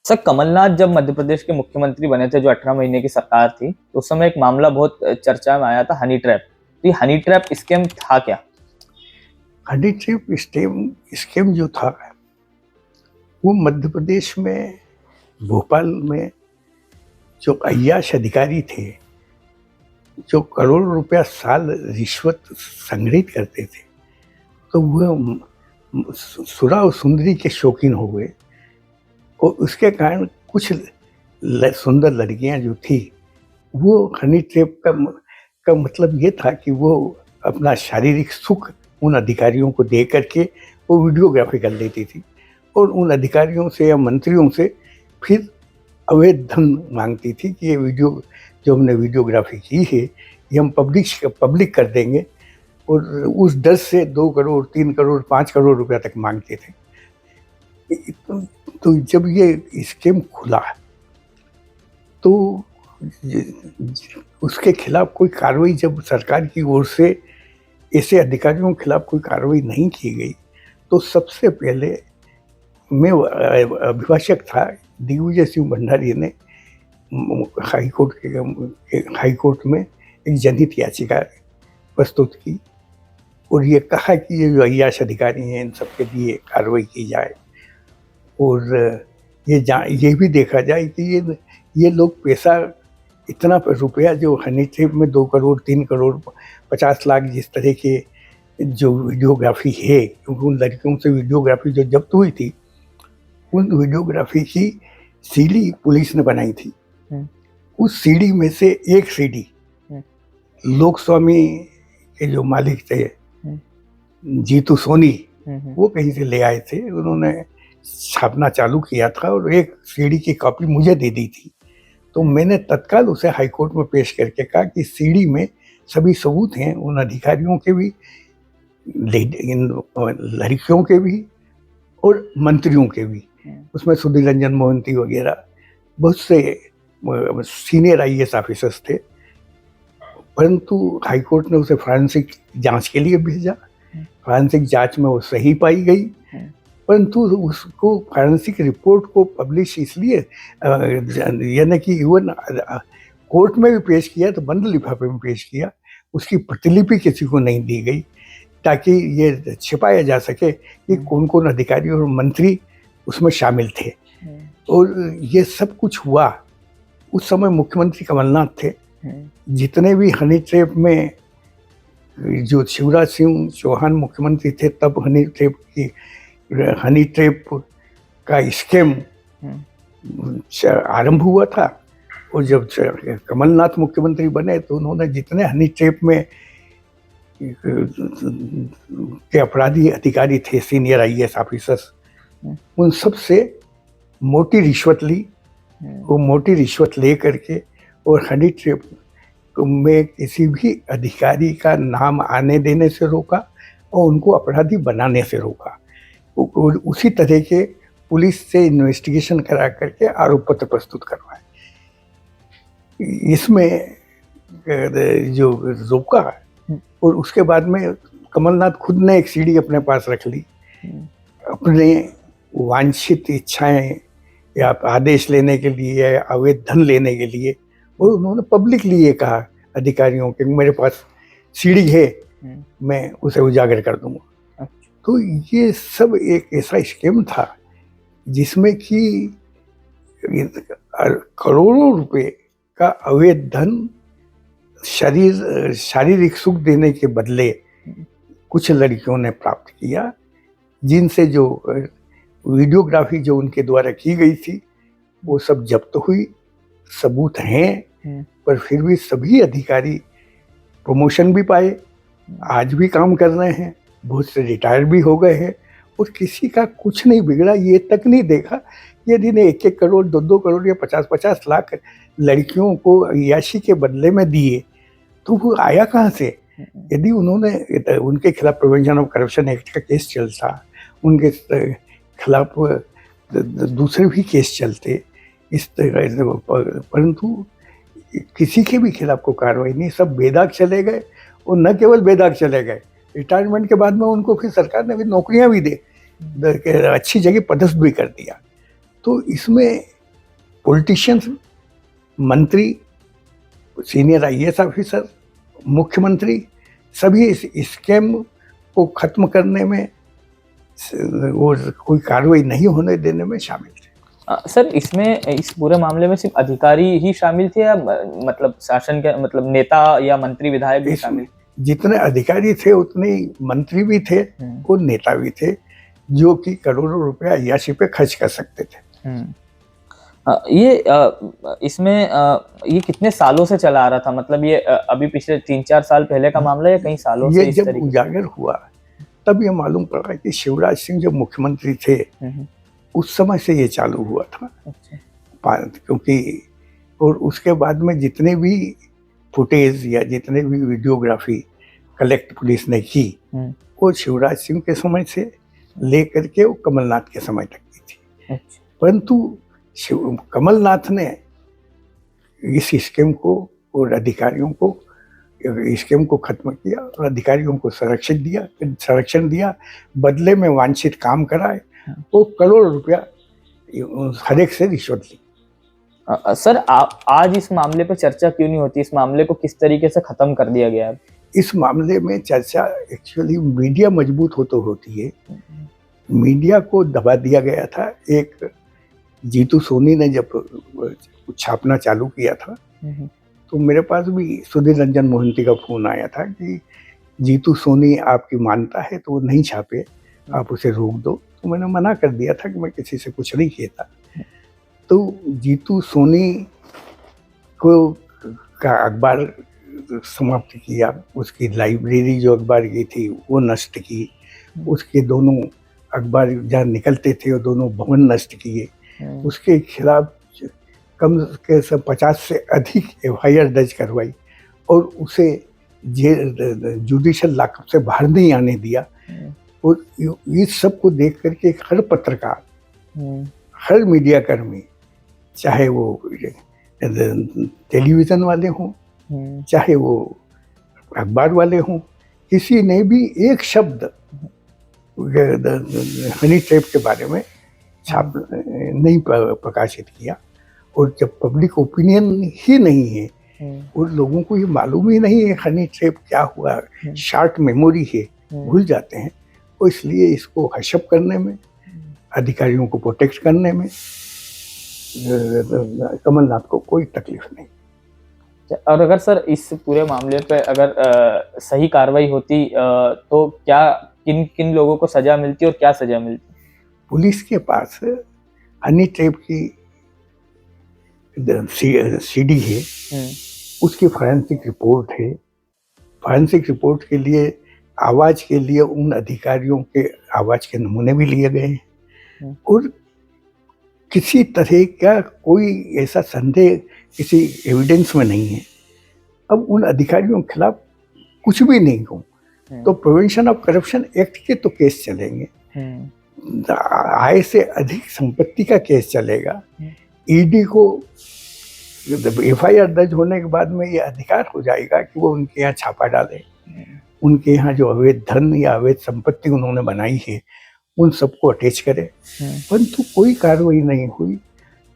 Sir, Kamal Nath जब मध्य प्रदेश के मुख्यमंत्री बने थे, जो 18 महीने की सरकार थी, तो उस समय एक मामला बहुत चर्चा में आया था, हनी ट्रैप। तो ये हनी ट्रैप स्कैम था क्या? हनी ट्रैप स्कीम जो था वो मध्य प्रदेश में भोपाल में जो अय्याश अधिकारी थे, जो करोड़ रुपया साल रिश्वत संग्रहित करते थे, तो वह सुरा और सुंदरी के शौकीन हो गए और उसके कारण कुछ सुंदर लड़कियां जो थी, वो हनी ट्रैप का मतलब ये था कि वो अपना शारीरिक सुख उन अधिकारियों को दे करके वो वीडियोग्राफी कर लेती थी और उन अधिकारियों से या मंत्रियों से फिर अवैध धन मांगती थी कि ये वीडियो जो हमने वीडियोग्राफी की है ये हम पब्लिक कर देंगे, और उस डर से 2 करोड़ 3 करोड़ 5 करोड़ रुपया तक मांगते थे। तो जब ये स्कीम खुला तो उसके खिलाफ कोई कार्रवाई, जब सरकार की ओर से ऐसे अधिकारियों के खिलाफ कोई कार्रवाई नहीं की गई, तो सबसे पहले मैं अभिभाषक था, दिग्विजय सिंह भंडारी ने हाई कोर्ट में एक जनहित याचिका प्रस्तुत की और ये कहा कि ये जो अय्याश अधिकारी हैं इन सबके लिए कार्रवाई की जाए और ये भी देखा जाए कि ये लोग पैसा, इतना रुपया जो हनी ट्रैप में 2 करोड़ 3 करोड़ 50 लाख जिस तरह के जो वीडियोग्राफी है, क्योंकि उन लड़कियों से वीडियोग्राफी जो जब्त हुई थी, उन वीडियोग्राफी की सीडी पुलिस ने बनाई थी। उस सीडी में से एक सीडी लोक स्वामी के जो मालिक थे जीतू सोनी, वो कहीं से ले आए थे, उन्होंने छापना चालू किया था और एक सीडी की कॉपी मुझे दे दी थी। तो मैंने तत्काल उसे हाई कोर्ट में पेश करके कहा कि सीडी में सभी सबूत हैं, उन अधिकारियों के भी, लड़कियों के भी और मंत्रियों के भी। उसमें सुधीर रंजन मोहंती वगैरह बहुत से सीनियर आईएएस ऑफिसर्स थे, परंतु हाई कोर्ट ने उसे फॉरेंसिक जांच के लिए भेजा। फॉरेंसिक जांच में वो सही पाई गई, परंतु उसको फॉरेंसिक रिपोर्ट को पब्लिश इसलिए, यानी कि इवन कोर्ट में भी पेश किया तो बंद लिफाफे में पेश किया, उसकी प्रतिलिपि किसी को नहीं दी गई ताकि ये छिपाया जा सके कि कौन कौन अधिकारी और मंत्री उसमें शामिल थे। और ये सब कुछ हुआ उस समय मुख्यमंत्री कमलनाथ थे। जितने भी हनी ट्रैप में, जो शिवराज सिंह चौहान मुख्यमंत्री थे तब हनी ट्रैप का स्कीम आरंभ हुआ था, और जब कमलनाथ मुख्यमंत्री बने तो उन्होंने जितने हनी ट्रैप में के अपराधी अधिकारी थे, सीनियर आईएएस ऑफिसर्स, उन सब से मोटी रिश्वत ली। वो मोटी रिश्वत ले करके और हनी ट्रैप में किसी भी अधिकारी का नाम आने देने से रोका और उनको अपराधी बनाने से रोका। और उसी तरह के पुलिस से इन्वेस्टिगेशन करा करके आरोप पत्र प्रस्तुत करवाए। इसमें जो रोका, और उसके बाद में कमलनाथ खुद ने एक सीडी अपने पास रख ली, अपने वांछित इच्छाएं या आदेश लेने के लिए या अवैध धन लेने के लिए, और उन्होंने पब्लिकली ये कहा अधिकारियों के, मेरे पास सीडी है, मैं उसे उजागर कर दूंगा। तो ये सब एक ऐसा स्कीम था जिसमें कि करोड़ों रुपए का अवैध धन शारीरिक सुख देने के बदले कुछ लड़कियों ने प्राप्त किया, जिनसे जो वीडियोग्राफी जो उनके द्वारा की गई थी वो सब जब्त हुई, सबूत हैं, पर फिर भी सभी अधिकारी प्रमोशन भी पाए, आज भी काम कर रहे हैं, बहुत से रिटायर भी हो गए हैं, और किसी का कुछ नहीं बिगड़ा। ये तक नहीं देखा यदि ने 1-1 करोड़ 2-2 करोड़ या 50-50 लाख लड़कियों को अय्याशी के बदले में दिए, तो वो आया कहाँ से? यदि उनके खिलाफ प्रिवेंशन ऑफ करप्शन एक्ट का केस चलता, उनके खिलाफ दूसरे भी केस चलते इस तरह, परंतु किसी के भी खिलाफ को कार्रवाई नहीं, सब बेदाग चले गए। और न केवल बेदाग चले गए, रिटायरमेंट के बाद में उनको फिर सरकार ने भी नौकरियां भी अच्छी जगह पदस्थ भी कर दिया। तो इसमें पॉलिटिशियंस, मंत्री, सीनियर आईएएस ऑफिसर, मुख्यमंत्री सभी इस स्कैम को खत्म करने में और कोई कार्रवाई नहीं होने देने में शामिल थे। सर, इसमें इस पूरे मामले में सिर्फ अधिकारी ही शामिल थे या मतलब शासन के मतलब नेता या मंत्री विधायक भी शामिल? जितने अधिकारी थे उतने ही मंत्री भी थे और नेता भी थे जो कि करोड़ों रुपया अय्याशी पे खर्च कर सकते थे। इसमें ये कितने सालों से चला आ रहा था? मतलब ये अभी पिछले 3-4 साल पहले का मामला या कई सालों से ये इस जब तरीके? उजागर हुआ तब ये मालूम पड़ा कि शिवराज सिंह जब मुख्यमंत्री थे उस समय से ये चालू हुआ था। अच्छा। क्योंकि और उसके बाद में जितने भी फुटेज या जितने भी वीडियोग्राफी कलेक्ट पुलिस ने की वो शिवराज सिंह के समय से लेकर के वो कमलनाथ के समय तक की थी। अच्छा। परंतु कमलनाथ ने इस स्कीम को और अधिकारियों को स्कीम को खत्म किया और अधिकारियों को संरक्षण दिया, बदले में वांछित काम कराए, वो करोड़ रुपया हर एक से रिश्वत ली। सर, आज इस मामले पे चर्चा क्यों नहीं होती? इस मामले को किस तरीके से खत्म कर दिया गया? इस मामले में चर्चा एक्चुअली मीडिया मजबूत हो तो होती है, मीडिया को दबा दिया गया था। एक जीतू सोनी ने जब छापना चालू किया था तो मेरे पास भी सुधीर रंजन मोहंती का फोन आया था कि जीतू सोनी आपकी मानता है तो वो नहीं छापे, आप उसे रोक दो। तो मैंने मना कर दिया था कि मैं किसी से कुछ नहीं कहता। तो जीतू सोनी को का अखबार समाप्त किया, उसकी लाइब्रेरी जो अखबार की थी वो नष्ट की, उसके दोनों अखबार जहाँ निकलते थे वो दोनों भवन नष्ट किए, उसके खिलाफ कम के 50 से अधिक एफआईआर दर्ज करवाई और उसे जुडिशियल लॉकअप से बाहर नहीं आने दिया। और इस सब को देख करके हर पत्रकार, हर मीडिया कर्मी, चाहे वो टेलीविज़न वाले हों चाहे वो अखबार वाले हों, किसी ने भी एक शब्द हनी ट्रैप के बारे में नहीं प्रकाशित किया। और जब पब्लिक ओपिनियन ही नहीं है और लोगों को ये मालूम ही नहीं है हनी ट्रैप क्या हुआ, शॉर्ट मेमोरी है, भूल जाते हैं, तो इसलिए इसको हशप करने में, अधिकारियों को प्रोटेक्ट करने में कमलनाथ को कोई तकलीफ नहीं। और अगर सर इस पूरे मामले पे अगर सही कार्रवाई होती तो क्या किन किन लोगों को सजा मिलती और क्या सजा मिलती? पुलिस के पास हनी ट्रैप की सीडी है, उसकी फॉरेंसिक रिपोर्ट है। फॉरेंसिक रिपोर्ट के लिए आवाज के लिए उन अधिकारियों के आवाज के नमूने भी लिए गए हैं और किसी तरह का कोई ऐसा संदेह किसी एविडेंस में नहीं है। अब उन अधिकारियों के खिलाफ कुछ भी नहीं हो तो प्रिवेंशन ऑफ करप्शन एक्ट के तो केस चलेंगे, आय से अधिक संपत्ति का केस चलेगा। ईडी को एफआईआर दर्ज होने के बाद में ये अधिकार हो जाएगा कि वो उनके यहाँ छापा डाले, उनके यहाँ जो अवैध धन या अवैध संपत्ति उन्होंने बनाई है उन सबको अटैच करे, परंतु कोई कार्रवाई नहीं हुई।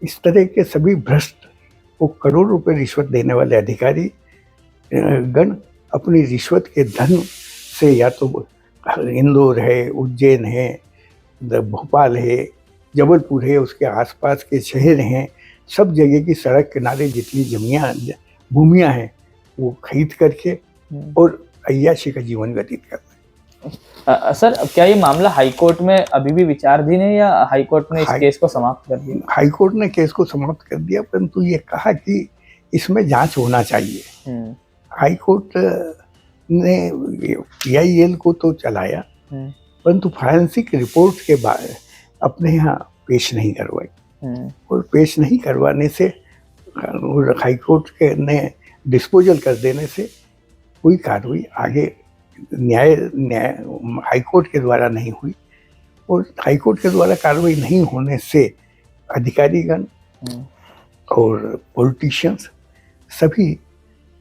इस तरह के सभी भ्रष्ट वो करोड़ रुपए रिश्वत देने वाले अधिकारी गण अपनी रिश्वत के धन से या तो इंदौर है, उज्जैन है, भोपाल है, जबलपुर है, उसके आसपास के शहर हैं, सब जगह की सड़क किनारे जितनी भूमियाँ हैं वो खरीद करके और अय्याशी का जीवन व्यतीत करते हैं। सर, क्या ये मामला हाईकोर्ट में अभी भी विचाराधीन है या हाईकोर्ट ने इस केस को समाप्त कर दिया? हाईकोर्ट ने केस को समाप्त कर दिया, परंतु ये कहा कि इसमें जांच होना चाहिए। हाईकोर्ट ने पीआईएल को तो चलाया परंतु फॉरेंसिक रिपोर्ट के बाद अपने यहाँ पेश नहीं करवाई और पेश नहीं करवाने से हाईकोर्ट के ने डिस्पोजल कर देने से कोई कार्रवाई आगे न्याय हाईकोर्ट के द्वारा नहीं हुई और हाईकोर्ट के द्वारा कार्रवाई नहीं होने से अधिकारीगण और पॉलिटिशियंस सभी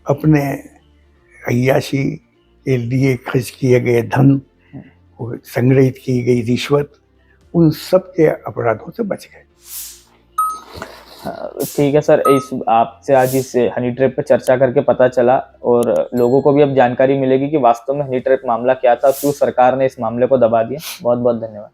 अपने अय्याशी के लिए खर्च किए गए धन, संग्रहित की गई रिश्वत, उन सब के अपराधों से बच गए। ठीक है सर, इस आपसे आज इस हनी ट्रैप पे चर्चा करके पता चला और लोगों को भी अब जानकारी मिलेगी कि वास्तव में हनी ट्रैप मामला क्या था, क्यों सरकार ने इस मामले को दबा दिया। बहुत बहुत धन्यवाद।